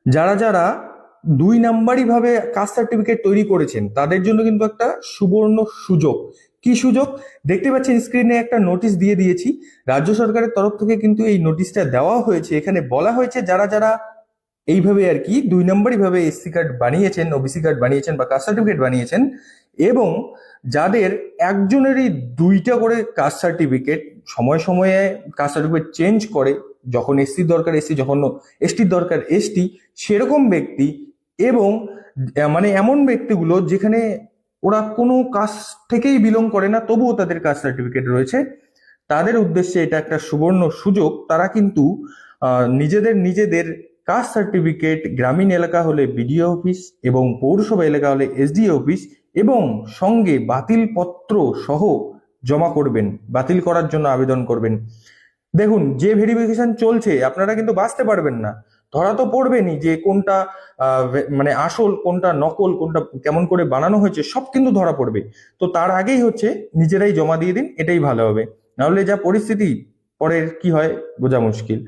যারা যারা 2 নাম্বারই ভাবে কাস্ট সার্টিফিকেট তৈরি করেছেন তাদের জন্য কিন্তু একটা সুবর্ণ সুযোগ। কি সুযোগ? দেখতে পাচ্ছেন স্ক্রিনে একটা নোটিশ দিয়ে দিয়েছি। রাজ্য সরকারের তরফ থেকে কিন্তু এই নোটিশটা দেওয়া হয়েছে। এখানে বলা হয়েছে যারা যারা এইভাবে আর কি 2 নাম্বারই ভাবে এসসি কার্ড বানিয়েছেন, ওবিসি কার্ড বানিয়েছেন বা কাস্ট সার্টিফিকেট বানিয়েছেন, এবং যাদের একজনেরই 2টা করে কাস্ট সার্টিফিকেট, সময় সময়ে কাস্ট সার্টিফিকেট চেঞ্জ করে, যখন এসসির দরকার এসসি, যখন এসটির দরকার এসটি, সেরকম ব্যক্তি, এবং মানে এমন ব্যক্তিগুলো যেখানে ওরা কোনো কাস্ট থেকেই বিলং করে না তবুও তাদের কাস্ট সার্টিফিকেট রয়েছে, তাদের উদ্দেশ্যে এটা একটা সুবর্ণ সুযোগ। তারা কিন্তু নিজেদের নিজেদের কাস্ট সার্টিফিকেট গ্রামীণ এলাকা হলে বিডিও অফিস এবং পৌরসভা এলাকা হলে এসডিও অফিস এবং সঙ্গে বাতিল পত্র সহ জমা করবেন, বাতিল করার জন্য আবেদন করবেন। দেখুন, যে ভেরিফিকেশন চলছে আপনারা কিন্তু বাঁচতে পারবেন না, ধরা তো পড়বেনই যে কোনটা মানে আসল, কোনটা নকল, কোনটা কেমন করে বানানো হয়েছে, সব কিন্তু ধরা পড়বে। তো তার আগেই হচ্ছে নিজেরাই জমা দিয়ে দিন, এটাই ভালো হবে। নাহলে যা পরিস্থিতি পরের কি হয় বোঝা মুশকিল।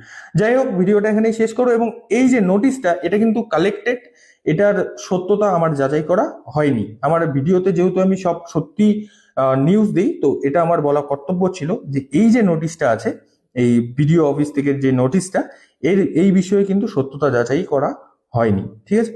যাই হোক, ভিডিওটা এখানেই শেষ করো। এবং এই যে নোটিশটা, এটা কিন্তু কালেক্টেড, এটার সত্যতা আমার যাচাই করা হয়নি। আমার ভিডিওতে যেহেতু আমি সব সত্যি নিউজ দিই, তো এটা আমার বলা কর্তব্য ছিল যে এই যে নোটিশটা আছে, এই বিডিও অফিস থেকে যে নোটিশটা, এই বিষয়ে কিন্তু সত্যতা যাচাই করা হয়নি। ঠিক আছে।